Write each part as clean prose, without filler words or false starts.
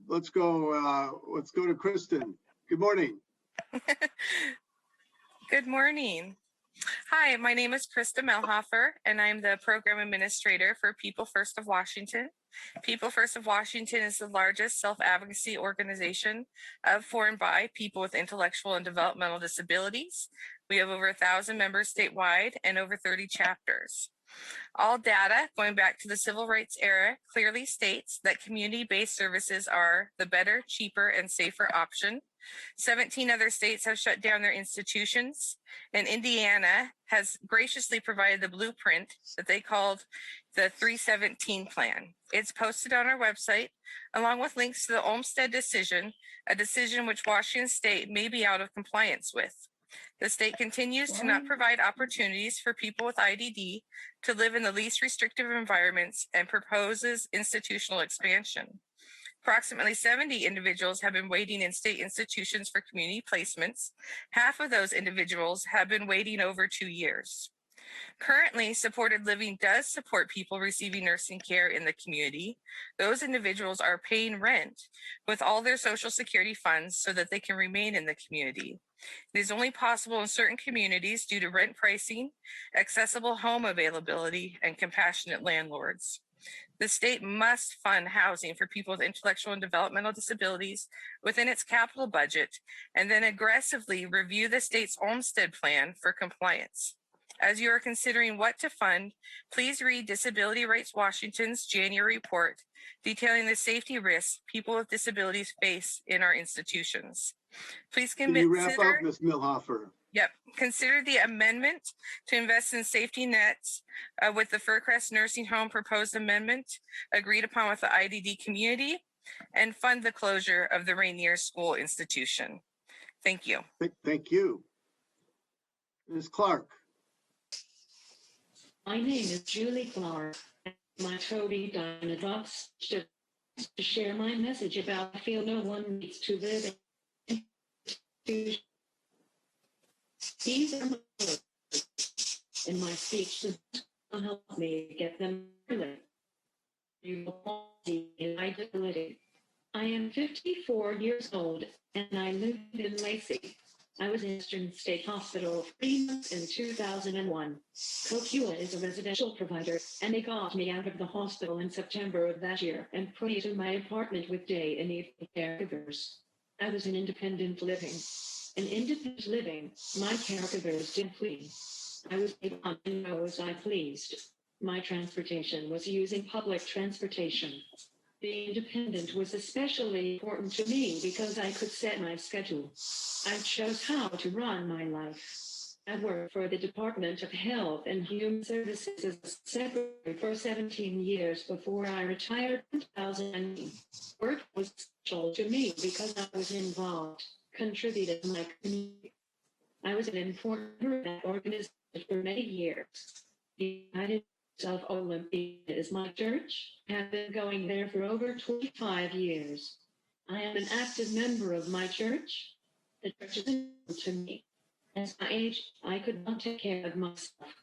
let's go to Kristen. Good morning. Good morning. Hi, my name is Krista Melhofer, and I'm the Program Administrator for People First of Washington. People First of Washington is the largest self-advocacy organization for and by people with intellectual and developmental disabilities. We have over 1,000 members statewide and over 30 chapters. All data going back to the civil rights era clearly states that community-based services are the better, cheaper, and safer option. 17 other states have shut down their institutions, and Indiana has graciously provided the blueprint that they called the 317 plan. It's posted on our website, along with links to the Olmstead decision, a decision which Washington State may be out of compliance with. The state continues to not provide opportunities for people with IDD to live in the least restrictive environments and proposes institutional expansion. Approximately 70 individuals have been waiting in state institutions for community placements. Half of those individuals have been waiting over 2 years. Currently, supported living does support people receiving nursing care in the community. Those individuals are paying rent with all their Social Security funds so that they can remain in the community. It is only possible in certain communities due to rent pricing, accessible home availability, and compassionate landlords. The state must fund housing for people with intellectual and developmental disabilities within its capital budget, and then aggressively review the state's Olmstead plan for compliance. As you are considering what to fund, please read Disability Rights Washington's January report detailing the safety risks people with disabilities face in our institutions. Please Can you wrap up, Ms. Milhofer? Yep. Consider the amendment to invest in safety nets with the Fircrest Nursing Home proposed amendment agreed upon with the IDD community, and fund the closure of the Rainier School Institution. Thank you. Thank you. Ms. Clark. My name is Julie Clark. My Toby Dynadox to share my message about I feel no one needs to live in. These are my words. In my speech will help me get them early. You will see in my disability. I am 54 years old and I live in Lacey. I was in Eastern State Hospital 3 months in 2001. COCUA is a residential provider, and they got me out of the hospital in September of that year and put me to my apartment with day and evening caregivers. I was in independent living. In independent living, my caregivers did flee. I was able to know as I pleased. My transportation was using public transportation. Being independent was especially important to me because I could set my schedule. I chose how to run my life. I worked for the Department of Health and Human Services as a secretary for 17 years before I retired in 2009. Work was special to me because I was involved, contributed to my community. I was an important member of that organization for many years. The United of Olympia is my church. I have been going there for over 25 years. I am an active member of my church. The church is important to me. As I age, I could not take care of myself.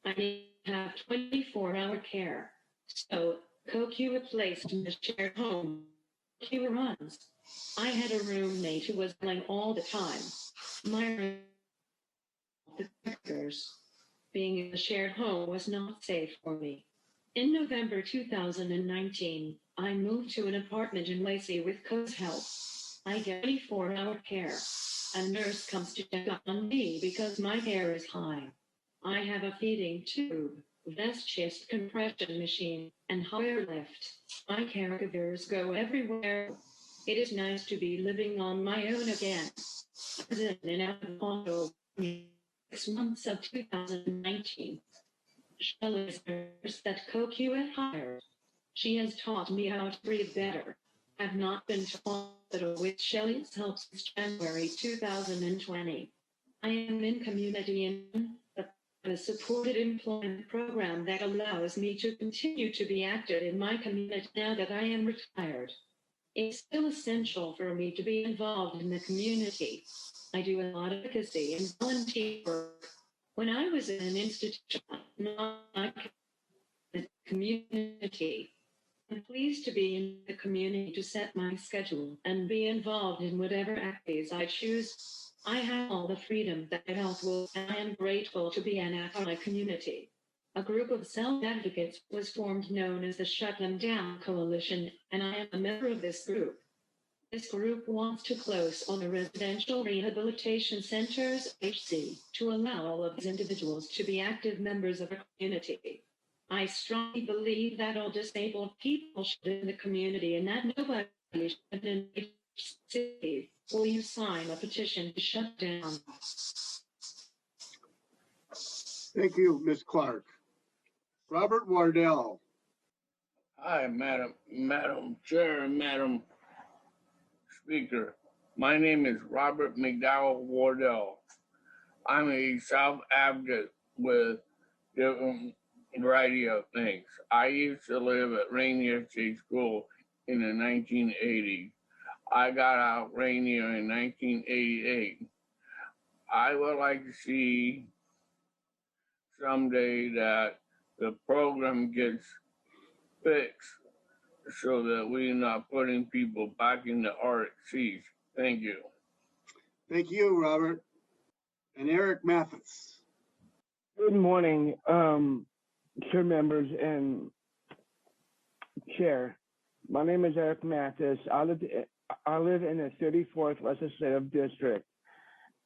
I need to have 24-hour care. So, COCUA placed in a shared home. COCUA runs. I had a roommate who was yelling all the time. My roommate, the directors. Being in a shared home was not safe for me. In November 2019, I moved to an apartment in Lacey with CO's help. I get 24-hour care. A nurse comes to check on me because my hair is high. I have a feeding tube, vest chest compression machine, and hair lift. My caregivers go everywhere. It is nice to be living on my own again. I was in and out of hospital 6 months of 2019. Shelley is a nurse that COCUA hired. She has taught me how to breathe better. I've not been to hospital with Shelley's help since January 2020. I am in community in a supported employment program that allows me to continue to be active in my community now that I am retired. It's still essential for me to be involved in the community. I do a lot of advocacy and volunteer work. When I was in an institution, not the community, I'm pleased to be in the community to set my schedule and be involved in whatever activities I choose. I have all the freedom that health will, and I am grateful to be an act of my community. A group of self-advocates was formed known as the Shut Them Down Coalition, and I am a member of this group. This group wants to close all the residential rehabilitation centers, HC, to allow all of these individuals to be active members of our community. I strongly believe that all disabled people should live in the community and that nobody should in HC. Will you sign a petition to shut down? Thank you, Ms. Clark. Robert Wardell. Hi, Madam Chair and Madam Speaker. My name is Robert McDowell Wardell. I'm a self-advocate with different variety of things. I used to live at Rainier State School in the 1980s. I got out Rainier in 1988. I would like to see someday that the program gets fixed so that we're not putting people back in the RCs. Thank you. Thank you, Robert. And Eric Mathis. Good morning, chair members and chair. My name is Eric Mathis. I live in the 34th Legislative District.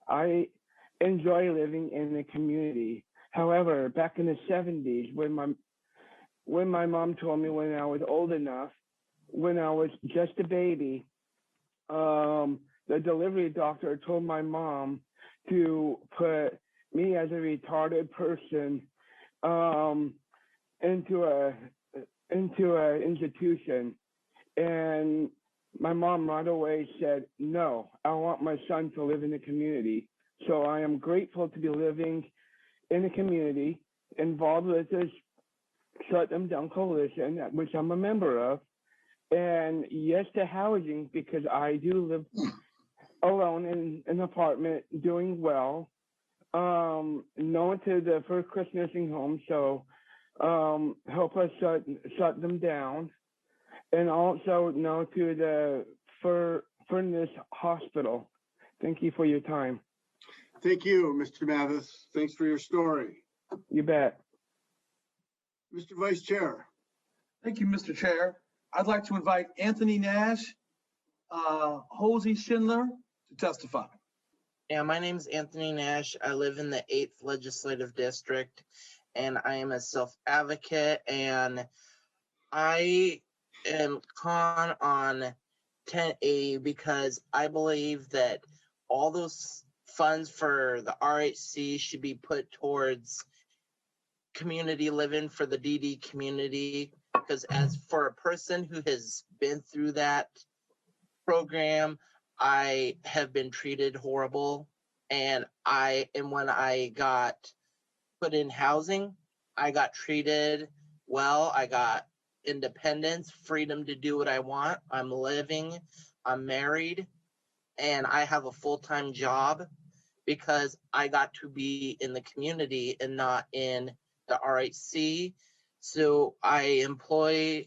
I enjoy living in the community. However, back in the 70s, when my mom told me when I was old enough, when I was just a baby, the delivery doctor told my mom to put me as a retarded person into a institution, and my mom right away said, no, I want my son to live in the community. So I am grateful to be living in the community, involved with this Shut Them Down Coalition, which I'm a member of, and yes to housing, because I do live alone in an apartment, doing well. No to the First Christ Nursing Home, so help us shut them down, and also no to the Furnace Hospital. Thank you for your time. Thank you, Mr. Mathis. Thanks for your story. You bet. Mr. Vice Chair. Thank you, Mr. Chair. I'd like to invite Anthony Nash, Hosey Schindler to testify. Yeah, my name is Anthony Nash. I live in the 8th Legislative District, and I am a self-advocate, and I am on 10A because I believe that all those funds for the RHC should be put towards community living for the DD community, because as for a person who has been through that program, I have been treated horrible, and when I got put in housing, I got treated well. I got independence, freedom to do what I want. I'm living, I'm married, and I have a full-time job because I got to be in the community and not in the RHC. So I employ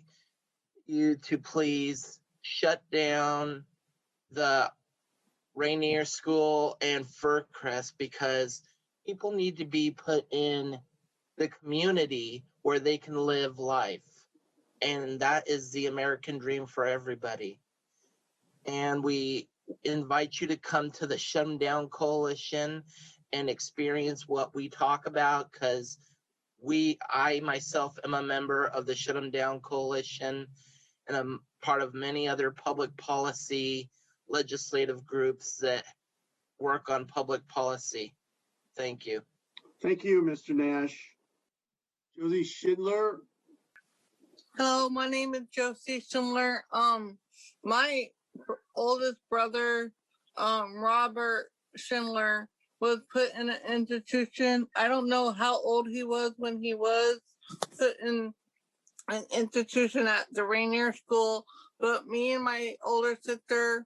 you to please shut down the Rainier School and Fircrest, because people need to be put in the community where they can live life. And that is the American dream for everybody. And we invite you to come to the Shut 'Em Down Coalition and experience what we talk about, because I myself am a member of the Shut 'Em Down Coalition, and I'm part of many other public policy legislative groups that work on public policy. Thank you. Thank you, Mr. Nash. Josie Schindler. Hello, my name is Josie Schindler. My oldest brother, Robert Schindler, was put in an institution. I don't know how old he was when he was put in an institution at the Rainier School, but me and my older sister,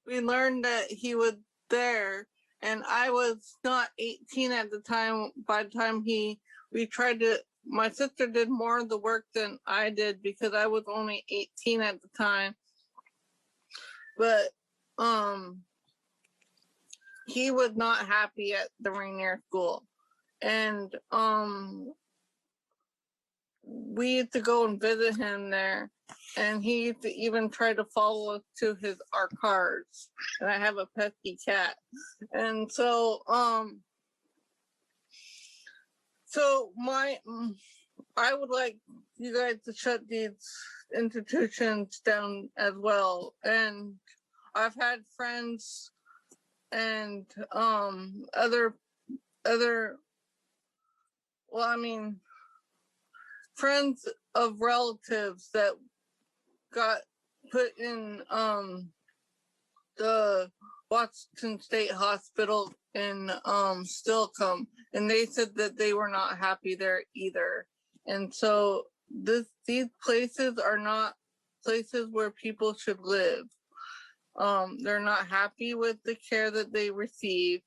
we learned that he was there, and I was not 18 at the time. By the time we tried to my sister did more of the work than I did because I was only 18 at the time. But he was not happy at the Rainier School. And we used to go and visit him there. And he used to even try to follow us to our cars. And I have a pesky cat. And so I would like you guys to shut these institutions down as well. And I've had friends and friends of relatives that got put in the Washington State Hospital in Stilcombe, and they said that they were not happy there either. And so these places are not places where people should live. They're not happy with the care that they receive.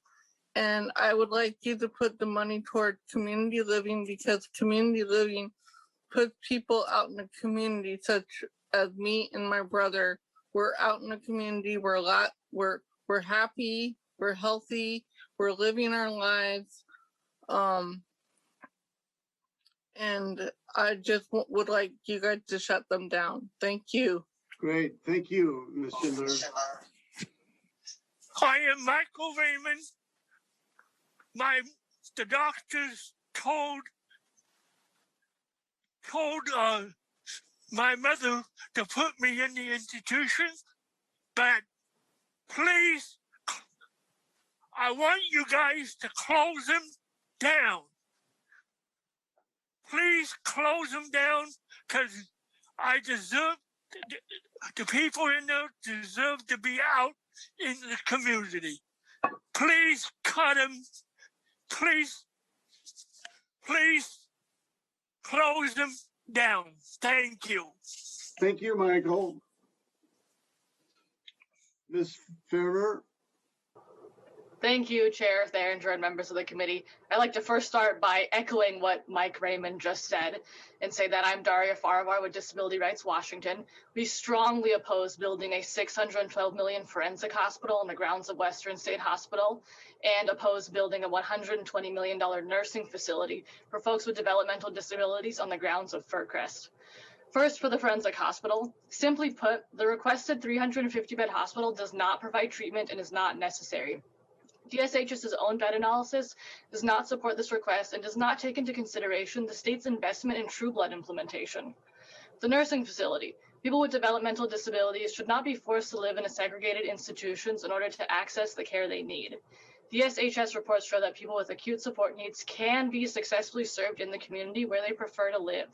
And I would like you to put the money toward community living, because community living puts people out in the community, such as me and my brother. We're out in the community. We're happy. We're healthy. We're living our lives. And I just would like you guys to shut them down. Thank you. Great. Thank you, Ms. Schindler. I am Michael Raymond. The doctors told my mother to put me in the institution, but please, I want you guys to close them down. Please close them down, because I deserve, the people in there deserve to be out in the community. Please cut them. Please close them down. Thank you. Thank you, Michael. Ms. Ferrer. Thank you, Chair Theringer, and members of the committee. I'd like to first start by echoing what Mike Raymond just said and say that I'm Daria Farvar with Disability Rights Washington. We strongly oppose building a $612 million forensic hospital on the grounds of Western State Hospital, and oppose building a $120 million nursing facility for folks with developmental disabilities on the grounds of Fircrest. First, for the forensic hospital, simply put, the requested 350-bed hospital does not provide treatment and is not necessary. DSHS's own bed analysis does not support this request and does not take into consideration the state's investment in True Blood implementation. The nursing facility. People with developmental disabilities should not be forced to live in segregated institutions in order to access the care they need. DSHS reports show that people with acute support needs can be successfully served in the community where they prefer to live.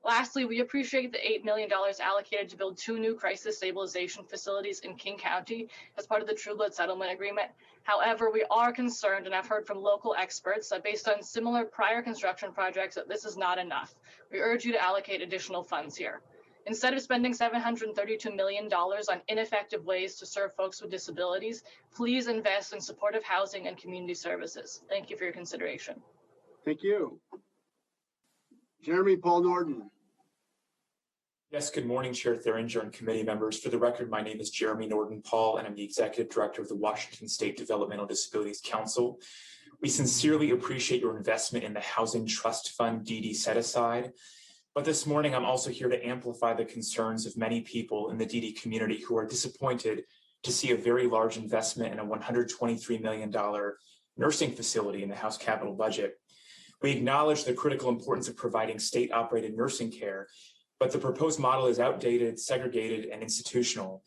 Lastly, we appreciate the $8 million allocated to build 2 new crisis stabilization facilities in King County as part of the True Blood settlement agreement. However, we are concerned, and I've heard from local experts that based on similar prior construction projects that this is not enough. We urge you to allocate additional funds here. Instead of spending $732 million on ineffective ways to serve folks with disabilities, please invest in supportive housing and community services. Thank you for your consideration. Thank you. Jeremy Paul Norton. Yes, good morning, Chair Theringer and committee members. For the record, my name is Jeremy Norton Paul, and I'm the Executive Director of the Washington State Developmental Disabilities Council. We sincerely appreciate your investment in the Housing Trust Fund DD set-aside. But this morning, I'm also here to amplify the concerns of many people in the DD community who are disappointed to see a very large investment in a $123 million nursing facility in the House capital budget. We acknowledge the critical importance of providing state-operated nursing care, but the proposed model is outdated, segregated, and institutional.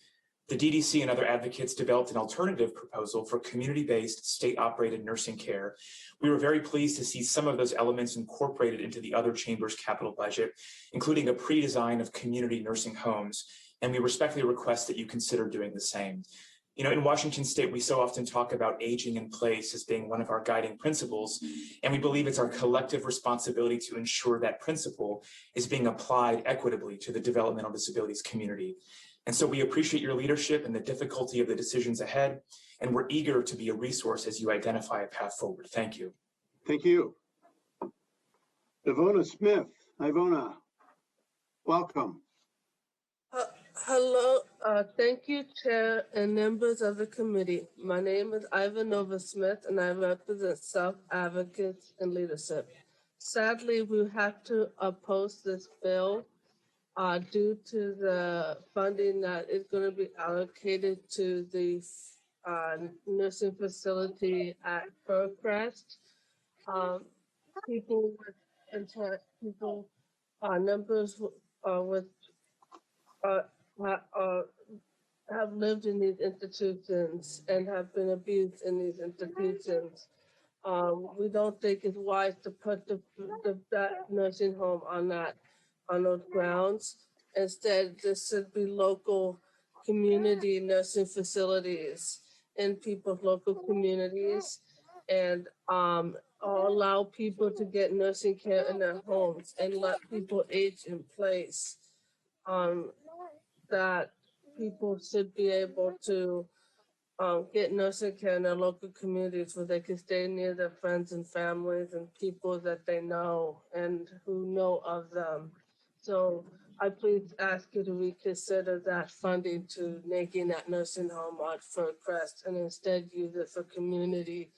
The DDC and other advocates developed an alternative proposal for community-based, state-operated nursing care. We were very pleased to see some of those elements incorporated into the other chamber's capital budget, including a pre-design of community nursing homes, and we respectfully request that you consider doing the same. You know, in Washington State, we so often talk about aging in place as being one of our guiding principles, and we believe it's our collective responsibility to ensure that principle is being applied equitably to the developmental disabilities community. And so we appreciate your leadership and the difficulty of the decisions ahead, and we're eager to be a resource as you identify a path forward. Thank you. Thank you. Ivona Smith. Ivona, welcome. Hello, thank you, Chair and members of the committee. My name is Ivanova Smith, and I represent Self Advocates and Leadership. Sadly, we have to oppose this bill due to the funding that is going to be allocated to the nursing facility at Faircrest. People numbers with have lived in these institutions and have been abused in these institutions. We don't think it's wise to put that nursing home on those grounds. Instead, this should be local community nursing facilities in people's local communities, and allow people to get nursing care in their homes and let people age in place. That people should be able to get nursing care in their local communities where they can stay near their friends and families and people that they know and who know of them. So I please ask you to reconsider that funding to making that nursing home on Faircrest and instead use it for community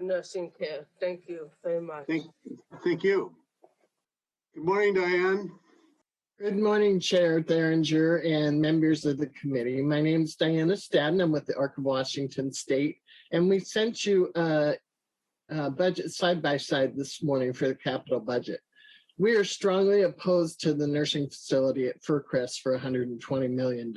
nursing care. Thank you very much. Thank you. Good morning, Diane. Good morning, Chair Theringer and members of the committee. My name is Diana Stadden. I'm with the Arc of Washington State, and we sent you a budget side by side this morning for the capital budget. We are strongly opposed to the nursing facility at Faircrest for $120 million.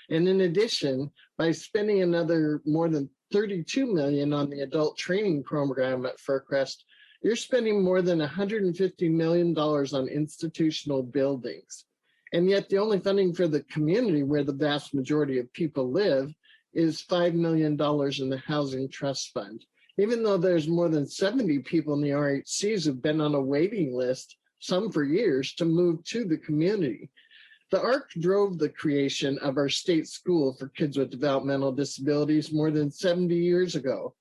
And in addition, by spending another more than $32 million on the adult training program at Faircrest, you're spending more than $150 million on institutional buildings. And yet the only funding for the community where the vast majority of people live is $5 million in the Housing Trust Fund. Even though there's more than 70 people in the RHCs who've been on a waiting list, some for years, to move to the community. The ARC drove the creation of our state school for kids with developmental disabilities more than 70 years ago.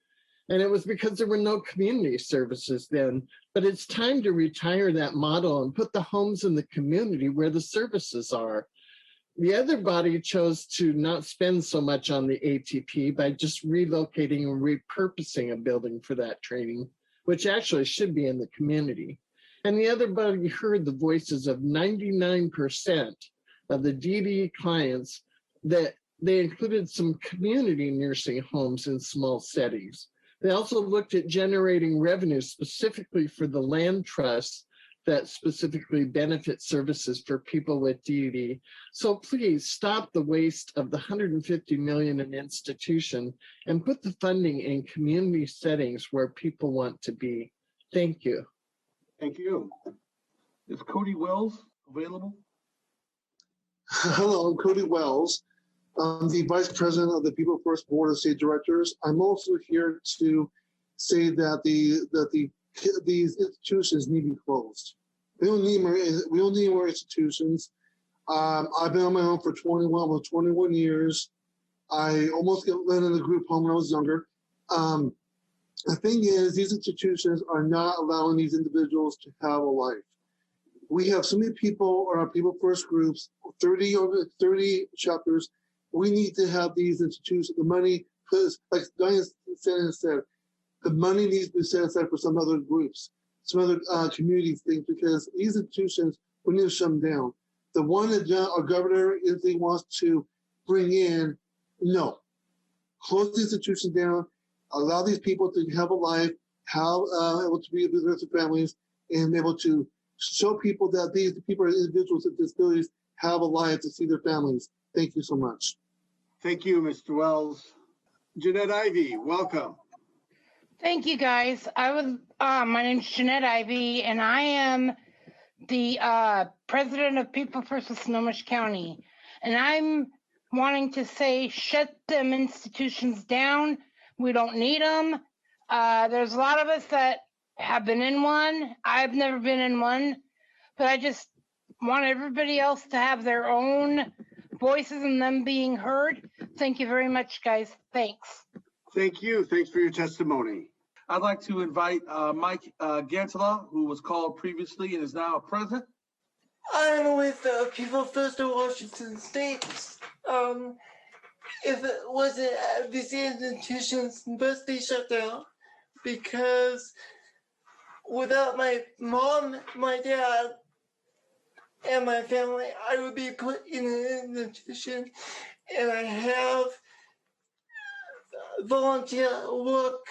And it was because there were no community services then. But it's time to retire that model and put the homes in the community where the services are. The other body chose to not spend so much on the ATP by just relocating and repurposing a building for that training, which actually should be in the community. And the other body heard the voices of 99% of the DD clients that they included some community nursing homes in small settings. They also looked at generating revenue specifically for the land trusts that specifically benefit services for people with DD. So please stop the waste of the $150 million in institution and put the funding in community settings where people want to be. Thank you. Thank you. Is Cody Wells available? Hello, I'm Cody Wells. I'm the Vice President of the People First Board of State Directors. I'm also here to say that these institutions need to be closed. We don't need more institutions. I've been on my own for 21 years. I almost went in a group home when I was younger. The thing is, these institutions are not allowing these individuals to have a life. We have so many people on our People First groups, 30 chapters. We need to have these institutions, the money, because like Diane said, the money needs to be set aside for some other groups, some other community things, because these institutions, we need to shut them down. The one that our governor, if he wants to bring in, no. Close the institutions down, allow these people to have a life, able to be with their families, and able to show people that these people are individuals with disabilities have a life to see their families. Thank you so much. Thank you, Mr. Wells. Jeanette Ivy, welcome. Thank you, guys. My name's Jeanette Ivy, and I am the president of People First of Snohomish County. And I'm wanting to say, shut them institutions down. We don't need them. There's a lot of us that have been in one. I've never been in one, but I just want everybody else to have their own voices and them being heard. Thank you very much, guys. Thanks. Thank you. Thanks for your testimony. I'd like to invite Mike Gantala, who was called previously and is now present. I'm with People First of Washington State. If it wasn't these institutions must be shut down, because without my mom, my dad, and my family, I would be put in an institution, and I have volunteer work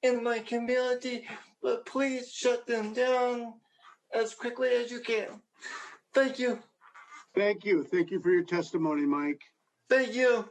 in my community, but please shut them down as quickly as you can. Thank you. Thank you. Thank you for your testimony, Mike. Thank you.